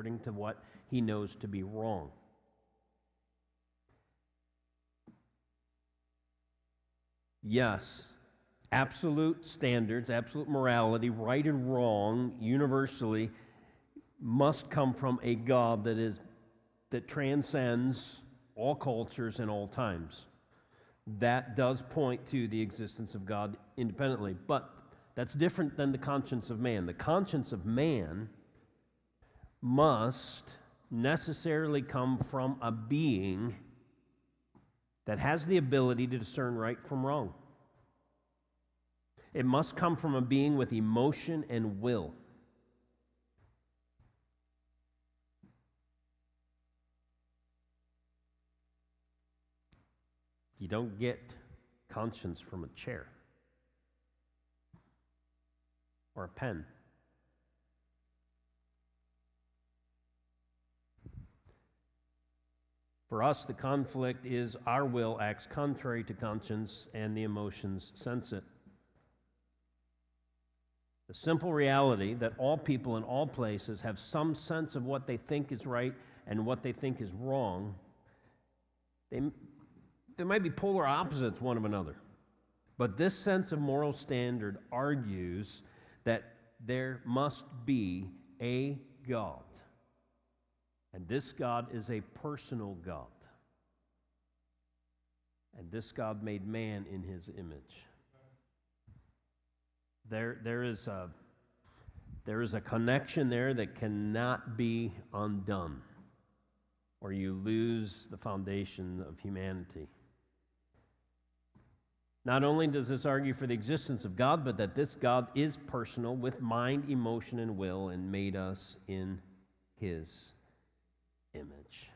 according to what he knows to be wrong. Yes, absolute standards, absolute morality, right and wrong, universally, must come from a God that transcends all cultures and all times. That does point to the existence of God independently, but that's different than the conscience of man. The conscience of man must necessarily come from a being that has the ability to discern right from wrong. It must come from a being with emotion and will. You don't get conscience from a chair or a pen. For us, the conflict is our will acts contrary to conscience and the emotions sense it. The simple reality that all people in all places have some sense of what they think is right and what they think is wrong. They might be polar opposites one of another. But this sense of moral standard argues that there must be a God. And this God is a personal God. And this God made man in his image. There is a connection there that cannot be undone, or you lose the foundation of humanity. Not only does this argue for the existence of God, but that this God is personal with mind, emotion, and will, and made us in his image.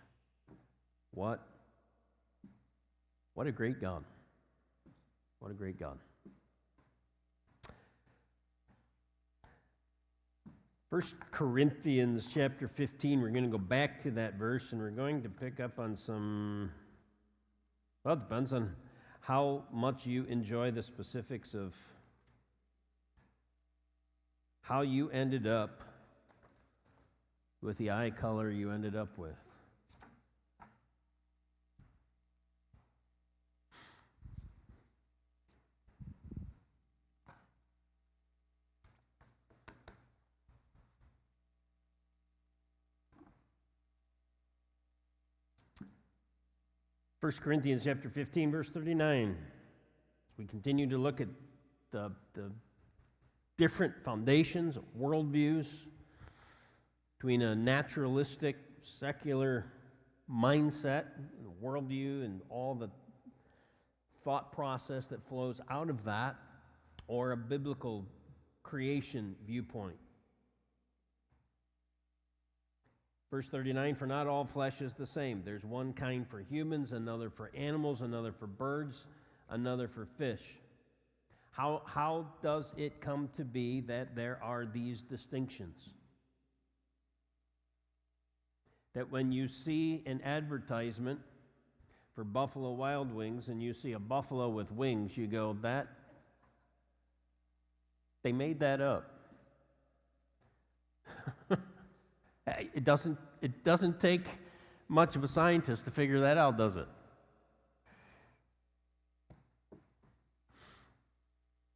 What a great God. What a great God. 1 Corinthians chapter 15, we're going to go back to that verse, and we're going to pick up on some, well, it depends on how much you enjoy the specifics of how you ended up with the eye color you ended up with. First Corinthians chapter 15, verse 39. We continue to look at the different foundations, worldviews, between a naturalistic, secular mindset, worldview, and all the thought process that flows out of that, or a biblical creation viewpoint. Verse 39, for not all flesh is the same. There's one kind for humans, another for animals, another for birds, another for fish. How does it come to be that there are these distinctions? That when you see an advertisement for Buffalo Wild Wings and you see a buffalo with wings, you go, they made that up. It doesn't take much of a scientist to figure that out, does it?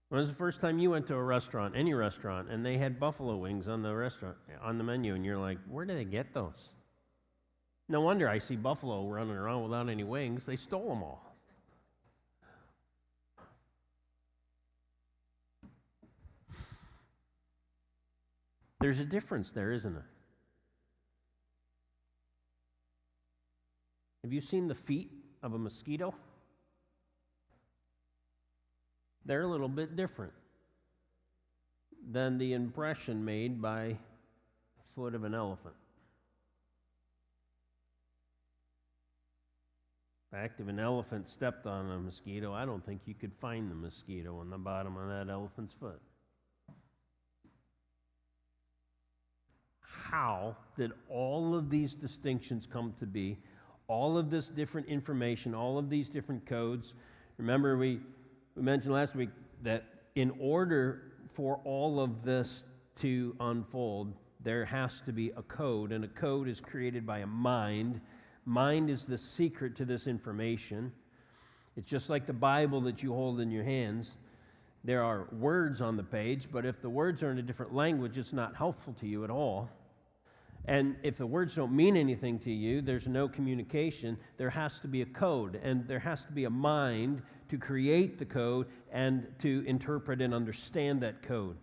When was the first time you went to a restaurant, any restaurant, and they had buffalo wings on the menu, and you're like, where did they get those? No wonder I see buffalo running around without any wings. They stole them all. There's a difference there, isn't there? Have you seen the feet of a mosquito? They're a little bit different than the impression made by the foot of an elephant. In fact, if an elephant stepped on a mosquito, I don't think you could find the mosquito on the bottom of that elephant's foot. How did all of these distinctions come to be? All of this different information, all of these different codes. Remember, we mentioned last week that in order for all of this to unfold, there has to be a code, and a code is created by a mind. Mind is the secret to this information. It's just like the Bible that you hold in your hands. There are words on the page, but if the words are in a different language, it's not helpful to you at all. And if the words don't mean anything to you, there's no communication. There has to be a code, and there has to be a mind to create the code and to interpret and understand that code.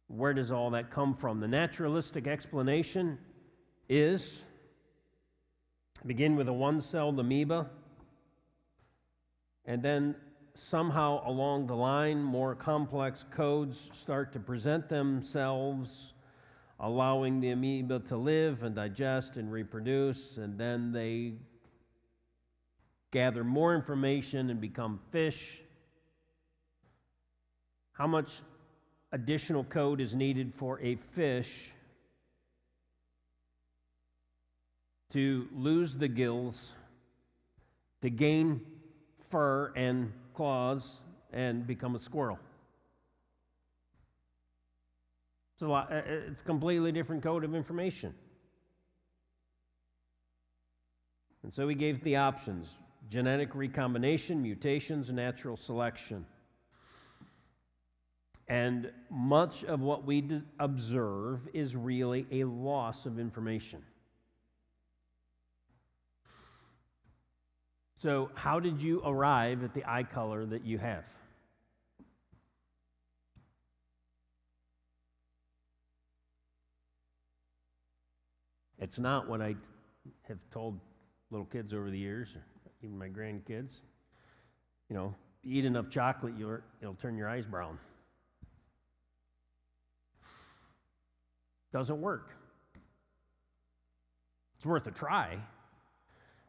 Where does all that come from? The naturalistic explanation is begin with a one-celled amoeba, and then somehow along the line, more complex codes start to present themselves, allowing the amoeba to live and digest and reproduce, and then they gather more information and become fish. How much additional code is needed for a fish to lose the gills, to gain fur and claws, and become a squirrel? It's a completely different code of information. And so he gave the options: genetic recombination, mutations, natural selection. And much of what we observe is really a loss of information. So how did you arrive at the eye color that you have? It's not what I have told little kids over the years, or even my grandkids. You know, eat enough chocolate, it'll turn your eyes brown. Doesn't work. It's worth a try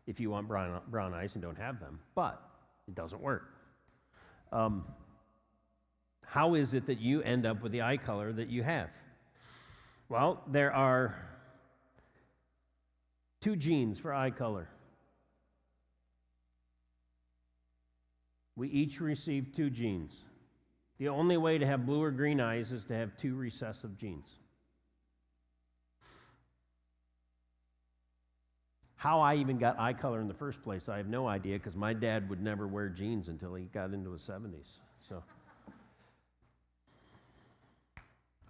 if you want brown eyes and don't have them, but it doesn't work. How is it that you end up with the eye color that you have? Well, there are 2 genes for eye color. We each receive 2 genes. The only way to have blue or green eyes is to have 2 recessive genes. How I even got eye color in the first place, I have no idea, because my dad would never wear jeans until he got into his 70s.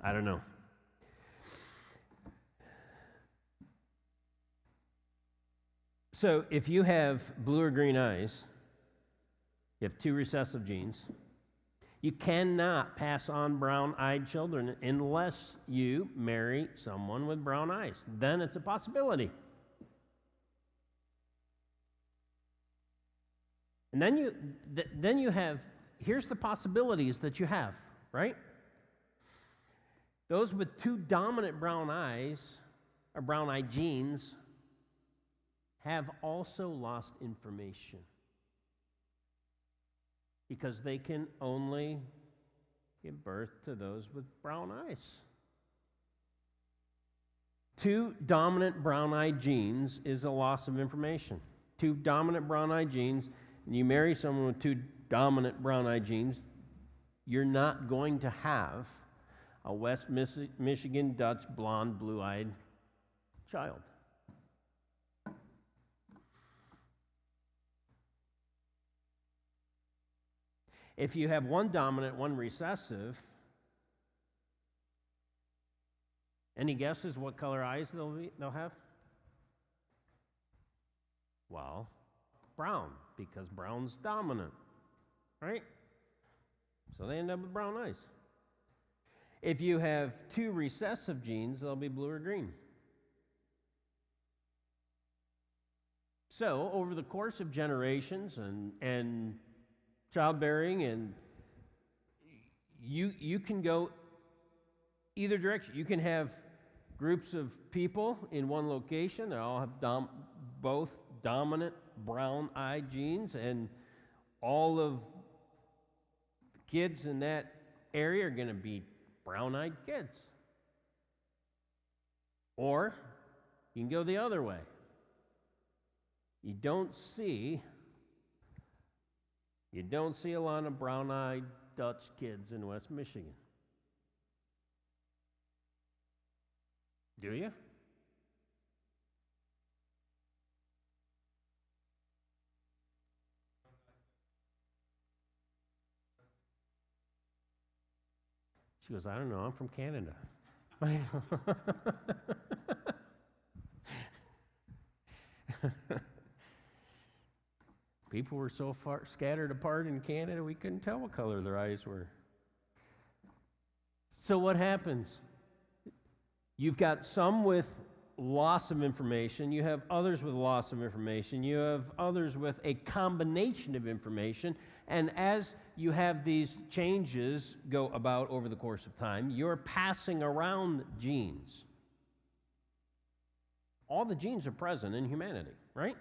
I don't know. So if you have blue or green eyes, you have 2 recessive genes. You cannot pass on brown-eyed children unless you marry someone with brown eyes. Then it's a possibility. And then you have, here's the possibilities that you have, right? Those with 2 dominant brown eyes, or brown-eye genes, have also lost information, because they can only give birth to those with brown eyes. 2 dominant brown-eyed genes is a loss of information. 2 dominant brown-eyed genes, and you marry someone with 2 dominant brown-eyed genes, you're not going to have a West Michigan Dutch blonde blue-eyed child. If you have 1 dominant, 1 recessive, any guesses what color eyes they'll have? Well, brown, because brown's dominant, right? So they end up with brown eyes. If you have 2 recessive genes, they'll be blue or green. So over the course of generations and childbearing, and you can go either direction. You can have groups of people in one location that all have both dominant brown-eyed genes, and all of the kids in that area are going to be brown-eyed kids. Or you can go the other way. You don't see a lot of brown-eyed Dutch kids in West Michigan. Do you? She goes, I don't know, I'm from Canada. People were so far scattered apart in Canada, we couldn't tell what color their eyes were. So what happens? You've got some with loss of information, you have others with loss of information, you have others with a combination of information, and as you have these changes go about over the course of time, you're passing around genes. All the genes are present in humanity, right?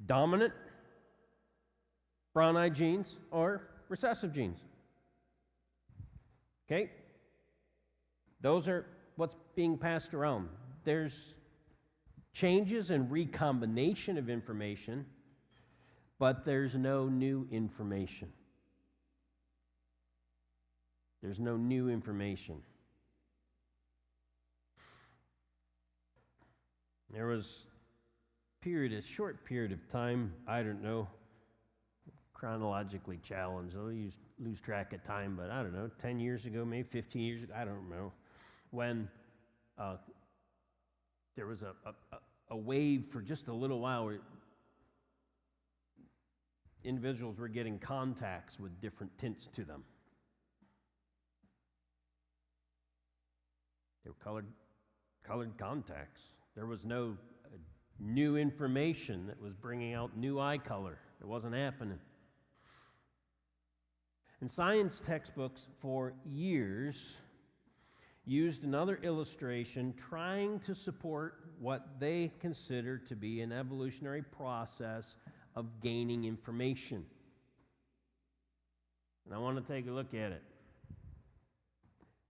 Dominant brown-eyed genes or recessive genes. Okay? Those are what's being passed around. There's changes and recombination of information, but there's no new information. There's no new information. There was a short period of time, I don't know, chronologically challenged. I'll lose track of time, but I don't know, 10 years ago, maybe 15 years ago, I don't know, when there was a wave for just a little while where individuals were getting contacts with different tints to them. They were colored contacts. There was no new information that was bringing out new eye color. It wasn't happening. And science textbooks for years used another illustration trying to support what they consider to be an evolutionary process of gaining information. And I want to take a look at it.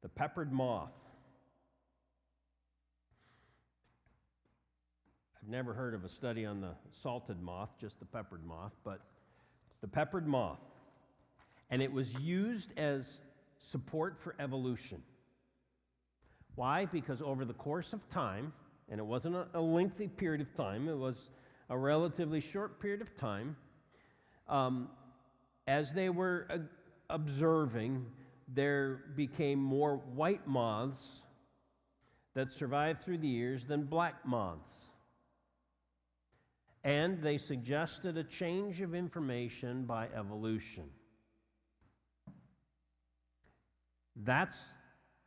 The peppered moth. I've never heard of a study on the salted moth, just the peppered moth, but the peppered moth. And it was used as support for evolution. Why? Because over the course of time, and it wasn't a lengthy period of time, it was a relatively short period of time, as they were observing, there became more white moths that survived through the years than black moths. And they suggested a change of information by evolution. That's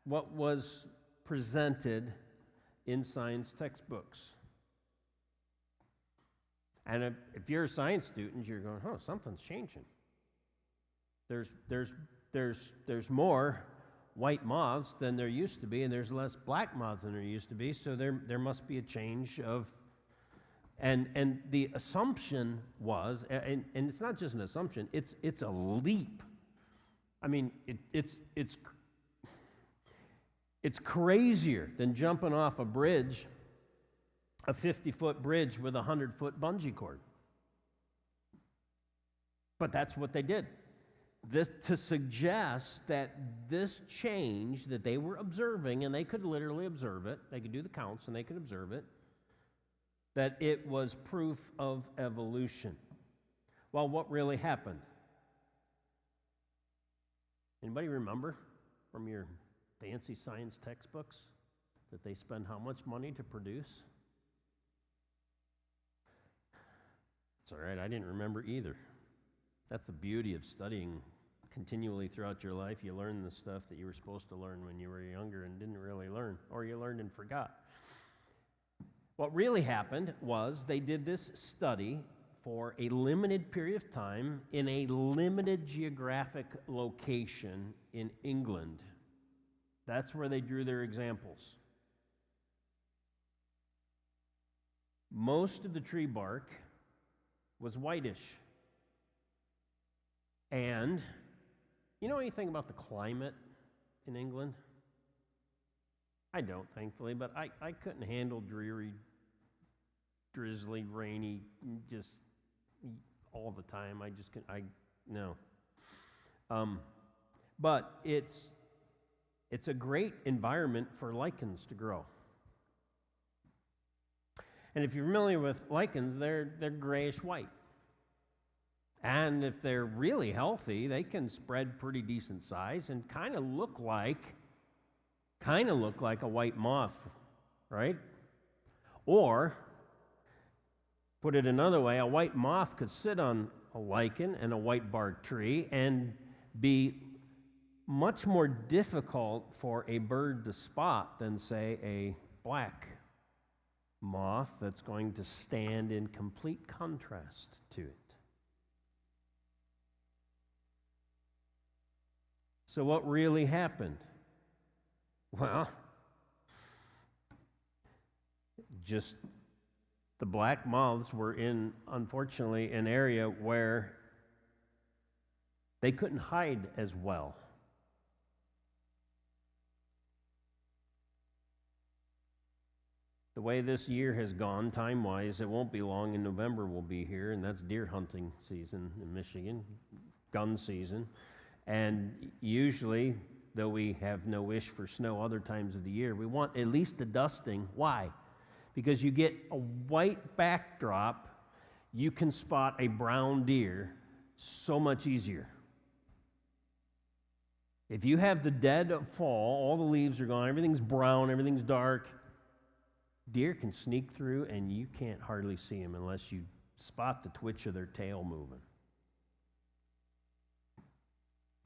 what was presented in science textbooks. And if you're a science student, you're going, oh, something's changing. There's more white moths than there used to be, and there's less black moths than there used to be, so there must be a change of... And the assumption was, and it's not just an assumption, it's a leap. I mean, it's crazier than jumping off a bridge, a 50-foot bridge with a 100-foot bungee cord. But that's what they did. This, to suggest that this change that they were observing, and they could literally observe it, they could do the counts and they could observe it, that it was proof of evolution. Well, what really happened? Anybody remember from your fancy science textbooks that they spend how much money to produce? It's all right, I didn't remember either. That's the beauty of studying continually throughout your life. You learn the stuff that you were supposed to learn when you were younger and didn't really learn, or you learned and forgot. What really happened was they did this study for a limited period of time in a limited geographic location in England. That's where they drew their examples. Most of the tree bark was whitish. And you know anything about the climate in England? I don't, thankfully, but I couldn't handle dreary, drizzly, rainy, just all the time. I just couldn't, no. But it's It's a great environment for lichens to grow. And if you're familiar with lichens, they're grayish white. And if they're really healthy, they can spread pretty decent size and kind of look like a white moth, right? Or, put it another way, a white moth could sit on a lichen and a white bark tree and be much more difficult for a bird to spot than, say, a black moth that's going to stand in complete contrast to it. So what really happened? Well, just the black moths were in, unfortunately, an area where they couldn't hide as well. The way this year has gone, time-wise, it won't be long in November we'll be here, and that's deer hunting season in Michigan, gun season. And usually, though we have no wish for snow other times of the year, we want at least a dusting. Why? Because you get a white backdrop, you can spot a brown deer so much easier. If you have the dead of fall, all the leaves are gone, everything's brown, everything's dark, deer can sneak through and you can't hardly see them unless you spot the twitch of their tail moving.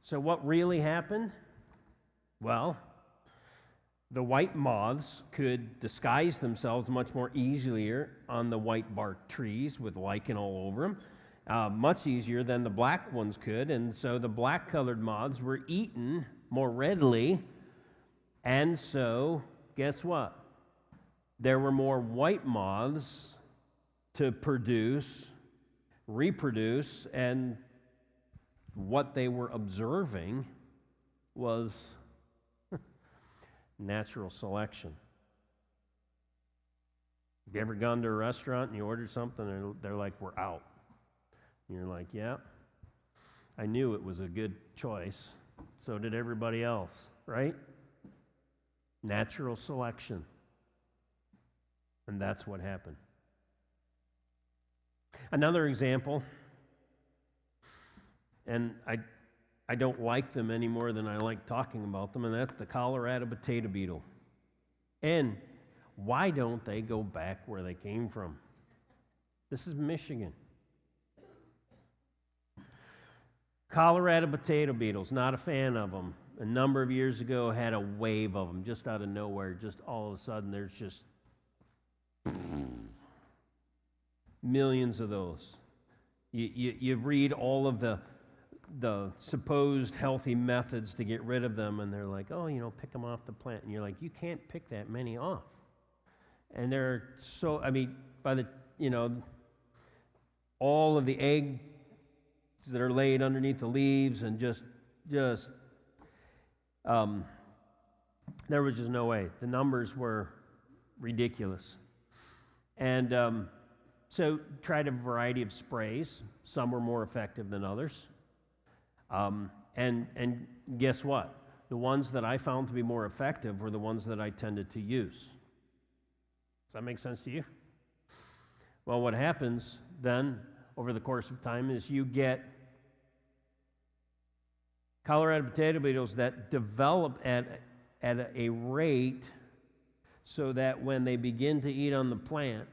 So what really happened? Well, the white moths could disguise themselves much more easily on the white bark trees with lichen all over them, much easier than the black ones could. And so the black-colored moths were eaten more readily. And so, guess what? There were more white moths to reproduce, and what they were observing was natural selection. Have you ever gone to a restaurant and you ordered something and they're like, we're out? And you're like, yeah, I knew it was a good choice. So did everybody else, right? Natural selection. And that's what happened. Another example, and I don't like them any more than I like talking about them, and that's the Colorado potato beetle. And why don't they go back where they came from? This is Michigan. Colorado potato beetles, not a fan of them. A number of years ago, had a wave of them just out of nowhere. Just all of a sudden, there's just millions of those. You read all of the supposed healthy methods to get rid of them, and they're like, oh, pick them off the plant. And you're like, you can't pick that many off. And they're so, by the, all of the eggs that are laid underneath the leaves, and just there was just no way. The numbers were ridiculous. And so tried a variety of sprays. Some were more effective than others. And guess what? The ones that I found to be more effective were the ones that I tended to use. Does that make sense to you? Well, what happens then over the course of time is you get Colorado potato beetles that develop at a rate so that when they begin to eat on the plant,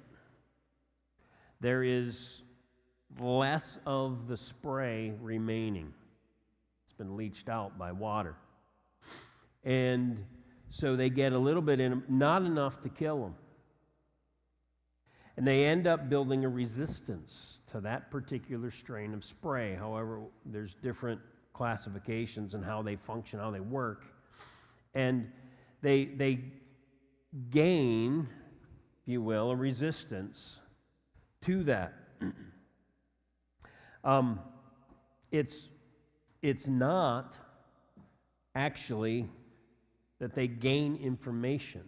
there is less of the spray remaining. It's been leached out by water. And so they get a little bit in them, not enough to kill them. And they end up building a resistance to that particular strain of spray. However, there's different classifications and how they function, how they work. And they gain, if you will, a resistance to that. It's not actually that they gain information.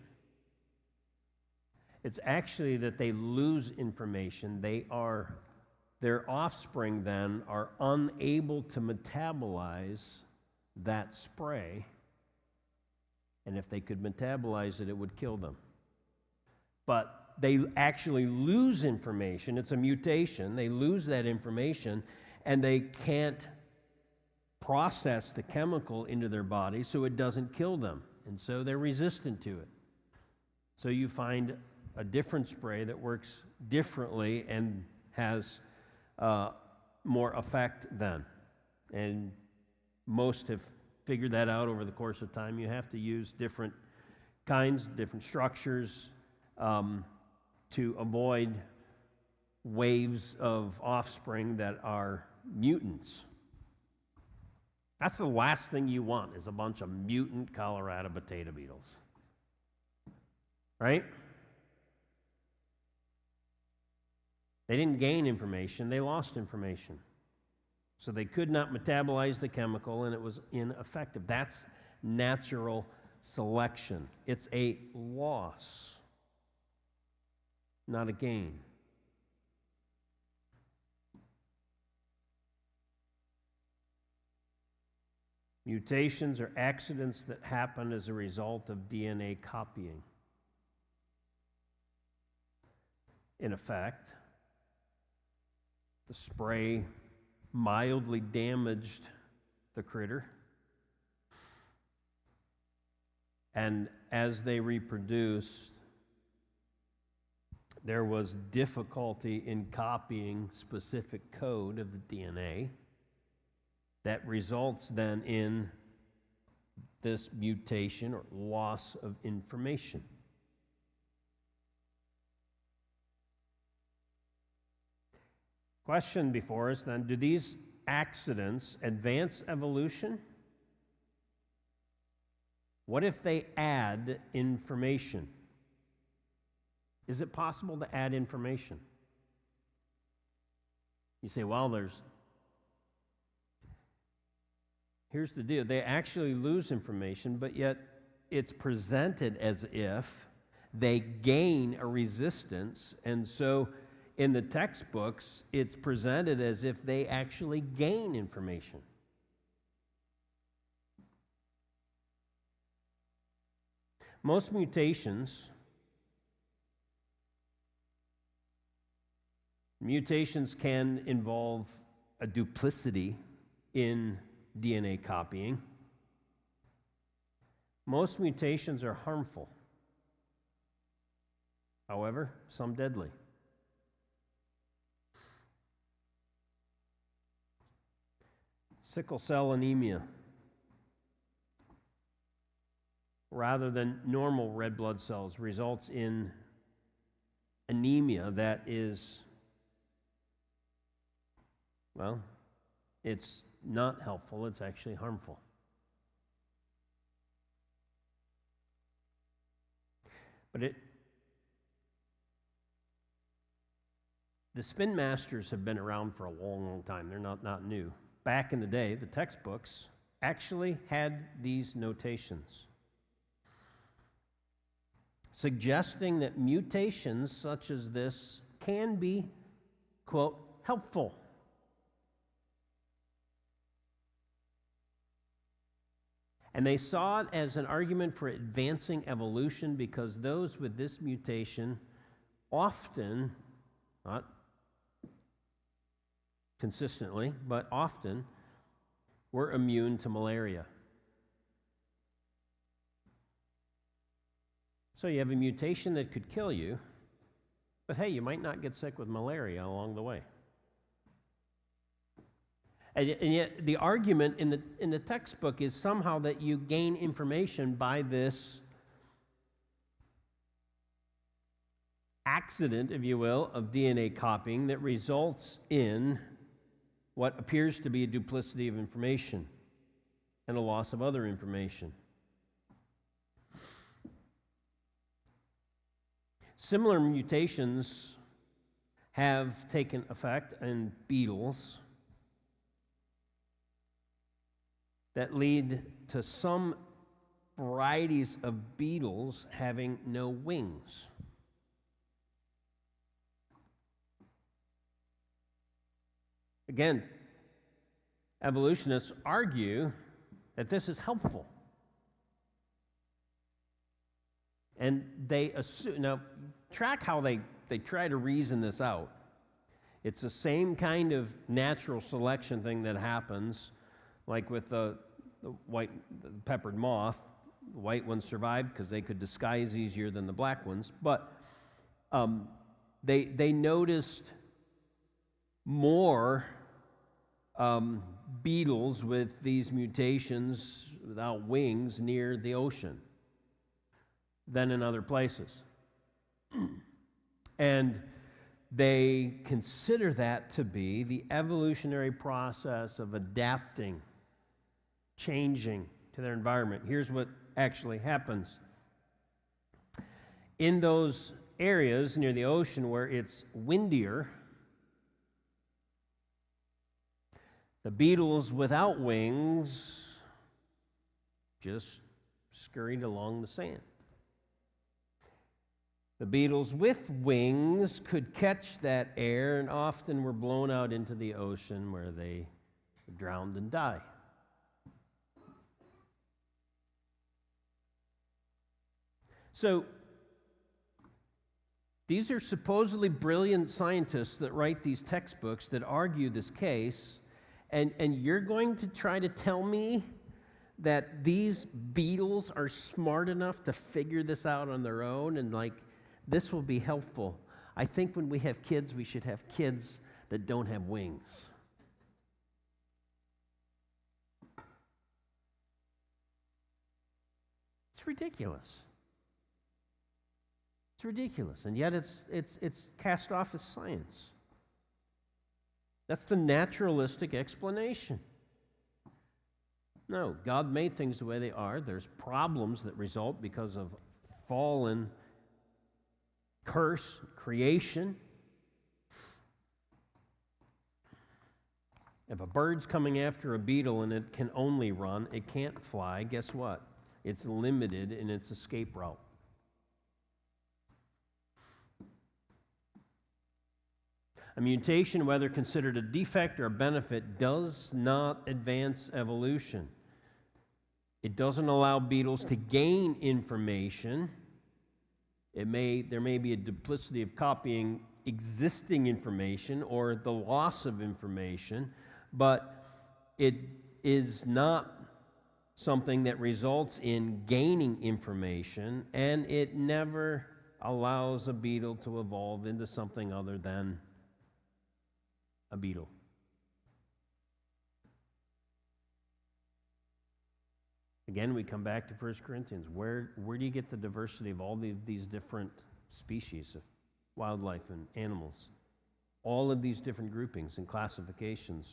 It's actually that they lose information. Their offspring then are unable to metabolize that spray And if they could metabolize it, it would kill them. But they actually lose information. It's a mutation. They lose that information, and they can't process the chemical into their body so it doesn't kill them. And so they're resistant to it. So you find a different spray that works differently and has more effect then. And most have figured that out over the course of time. You have to use different kinds, different structures to avoid waves of offspring that are mutants. That's the last thing you want, is a bunch of mutant Colorado potato beetles. Right? They didn't gain information, they lost information. So they could not metabolize the chemical, and it was ineffective. That's natural selection. It's a loss, not a gain. Mutations are accidents that happen as a result of DNA copying. In effect, the spray mildly damaged the critter, and as they reproduced, there was difficulty in copying specific code of the DNA that results then in this mutation or loss of information. Question before us then, do these accidents advance evolution? What if they add information? Is it possible to add information? You say, well, here's the deal. They actually lose information, but yet it's presented as if they gain a resistance, and so in the textbooks, it's presented as if they actually gain information. Most mutations can involve a duplicity in DNA copying. Most mutations are harmful. However, some deadly. Sickle cell anemia, rather than normal red blood cells, results in anemia that is, well, it's not helpful, it's actually harmful. But the spin masters have been around for a long, long time. They're not new. Back in the day, the textbooks actually had these notations, suggesting that mutations such as this can be, quote, helpful. And they saw it as an argument for advancing evolution because those with this mutation often, not consistently, but often, were immune to malaria. So you have a mutation that could kill you, but hey, you might not get sick with malaria along the way. And yet the argument in the textbook is somehow that you gain information by this accident, if you will, of DNA copying that results in what appears to be a duplicity of information and a loss of other information. Similar mutations have taken effect in beetles that lead to some varieties of beetles having no wings. Again, evolutionists argue that this is helpful. And they assume, now track how they try to reason this out. It's the same kind of natural selection thing that happens, like with the peppered moth. The white ones survived because they could disguise easier than the black ones. But they noticed more beetles with these mutations without wings near the ocean than in other places. And they consider that to be the evolutionary process of adapting, changing to their environment. Here's what actually happens. In those areas near the ocean where it's windier, the beetles without wings just scurried along the sand. The beetles with wings could catch that air and often were blown out into the ocean where they drowned and died. So, these are supposedly brilliant scientists that write these textbooks that argue this case, and you're going to try to tell me that these beetles are smart enough to figure this out on their own and this will be helpful. I think when we have kids, we should have kids that don't have wings. It's ridiculous. It's ridiculous, and yet it's cast off as science. That's the naturalistic explanation. No, God made things the way they are. There's problems that result because of fallen curse, creation. If a bird's coming after a beetle and it can only run, it can't fly, guess what? It's limited in its escape route. A mutation, whether considered a defect or a benefit, does not advance evolution. It doesn't allow beetles to gain information. There may be a duplicity of copying existing information or the loss of information, but it is not something that results in gaining information, and it never allows a beetle to evolve into something other than a beetle. Again, we come back to 1 Corinthians. Where do you get the diversity of all these different species of wildlife and animals? All of these different groupings and classifications.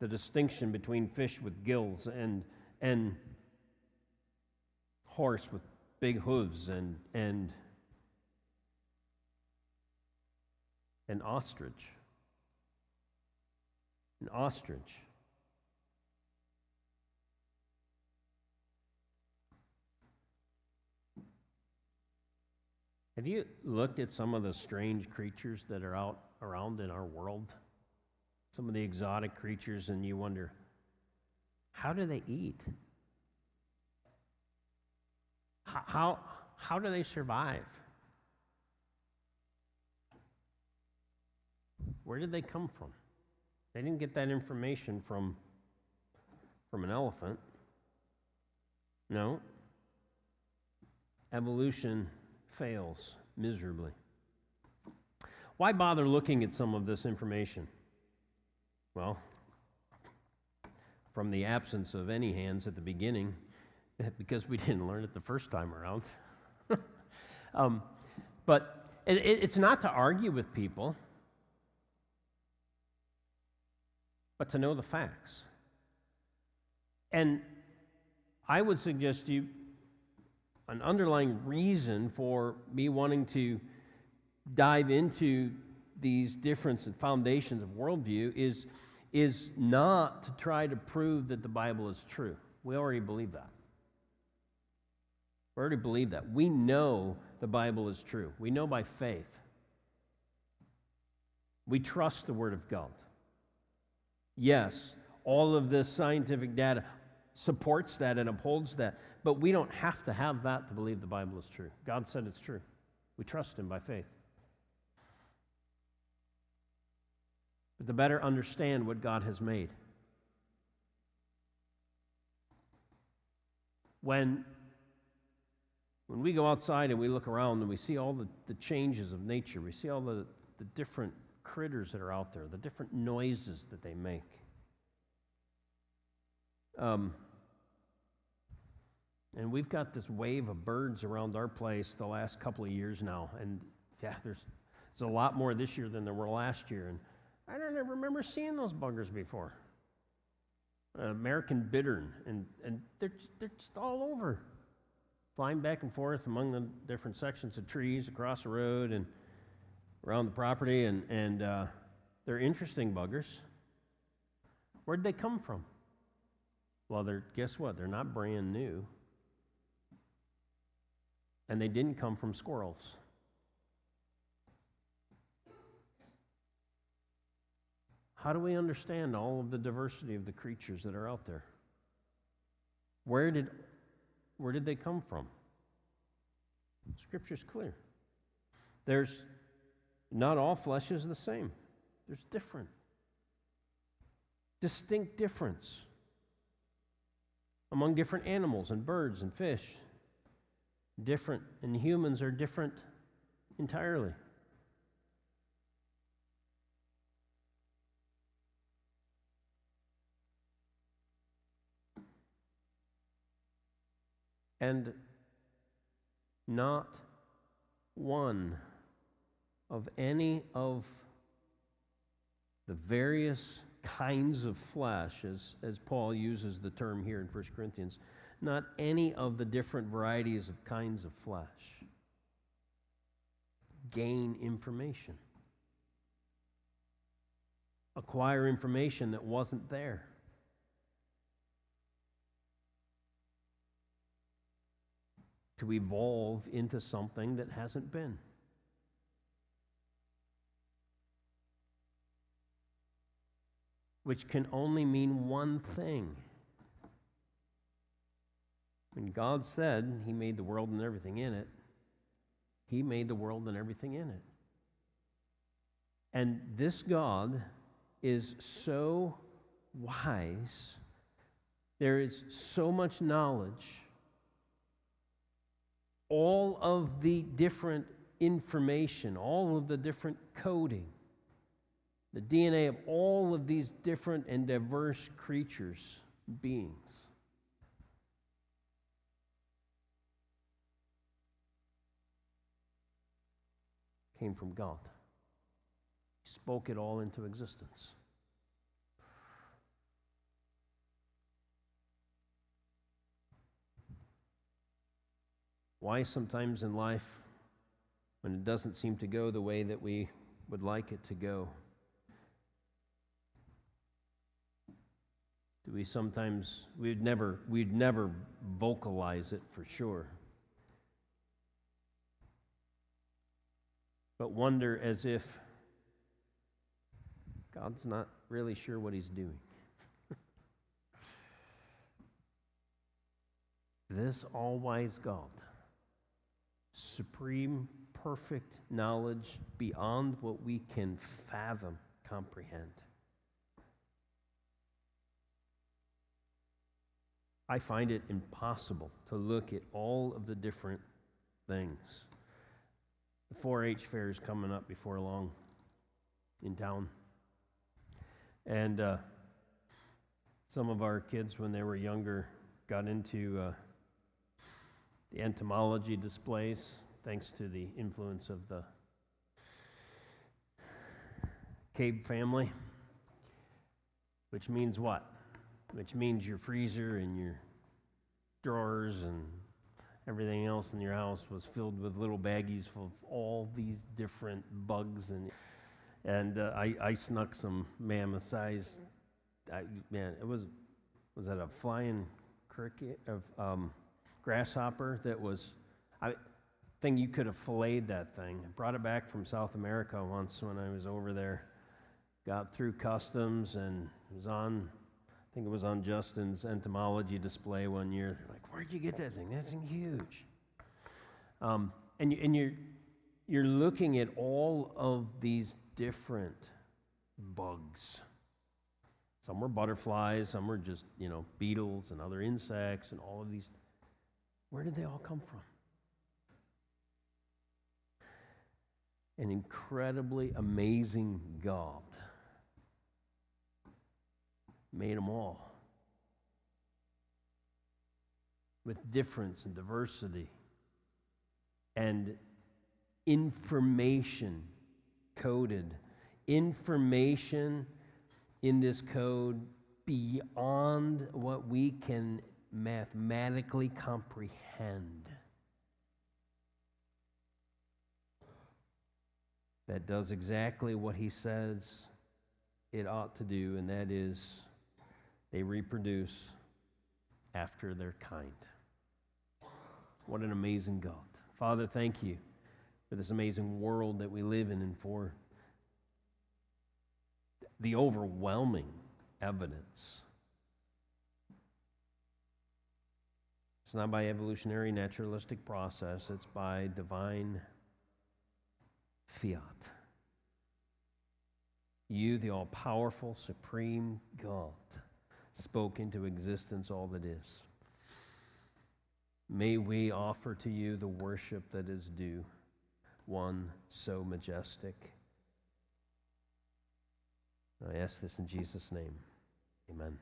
The distinction between fish with gills and horse with big hooves and ostrich. An ostrich. Have you looked at some of the strange creatures that are out around in our world? Some of the exotic creatures, and you wonder, how do they eat? How do they survive? Where did they come from? They didn't get that information from an elephant. No. Evolution fails miserably. Why bother looking at some of this information? Well, from the absence of any hands at the beginning, because we didn't learn it the first time around. But it's not to argue with people, but to know the facts. And I would suggest to you an underlying reason for me wanting to dive into these different foundations of worldview is not to try to prove that the Bible is true. We already believe that. We already believe that. We know the Bible is true. We know by faith. We trust the Word of God. Yes, all of this scientific data supports that and upholds that. But we don't have to have that to believe the Bible is true. God said it's true. We trust him by faith. But to better understand what God has made. When we go outside and we look around and we see all the changes of nature, we see all the different critters that are out there, the different noises that they make. And we've got this wave of birds around our place the last couple of years now. And yeah, there's a lot more this year than there were last year. And I don't ever remember seeing those buggers before. American bittern, and they're just all over, flying back and forth among the different sections of trees across the road and around the property, and they're interesting buggers. Where'd they come from? Well, guess what? They're not brand new. And they didn't come from squirrels. How do we understand all of the diversity of the creatures that are out there? Where did they come from? Scripture's clear. Not all flesh is the same. There's distinct difference among different animals and birds and fish. Different, and humans are different entirely. And not one of any of the various kinds of flesh, as Paul uses the term here in 1 Corinthians, not any of the different varieties of kinds of flesh gain information, acquire information that wasn't there. To evolve into something that hasn't been. Which can only mean one thing. When God said he made the world and everything in it, he made the world and everything in it. And this God is so wise. There is so much knowledge. All of the different information, all of the different coding, the DNA of all of these different and diverse creatures, beings. Came from God. He spoke it all into existence. Why sometimes in life, when it doesn't seem to go the way that we would like it to go, do we sometimes, we'd never vocalize it for sure, but wonder as if God's not really sure what he's doing. This all-wise God, supreme, perfect knowledge beyond what we can fathom, comprehend. I find it impossible to look at all of the different things. The 4-H fair is coming up before long in town. And some of our kids, when they were younger, got into the entomology displays, thanks to the influence of the KF family, which means what? Which means your freezer and your drawers and everything else in your house was filled with little baggies full of all these different bugs. And I snuck some mammoth-sized, it was that a flying cricket of grasshopper that was, I think you could have filleted that thing. I brought it back from South America once when I was over there. Got through customs and it was on, I think it was on Justin's entomology display one year. Like, where'd you get that thing? That's huge. And you're looking at all of these different bugs. Some were butterflies, some were just, beetles and other insects and all of these. Where did they all come from? An incredibly amazing God made them all with difference and diversity and information coded. Information in this code beyond what we can mathematically comprehend. That does exactly what he says it ought to do, and that is they reproduce after their kind. What an amazing God. Father, thank you for this amazing world that we live in and for the overwhelming evidence. It's not by evolutionary naturalistic process, it's by divine fiat. You, the all-powerful, supreme God, spoke into existence all that is. May we offer to you the worship that is due, one so majestic. I ask this in Jesus' name. Amen.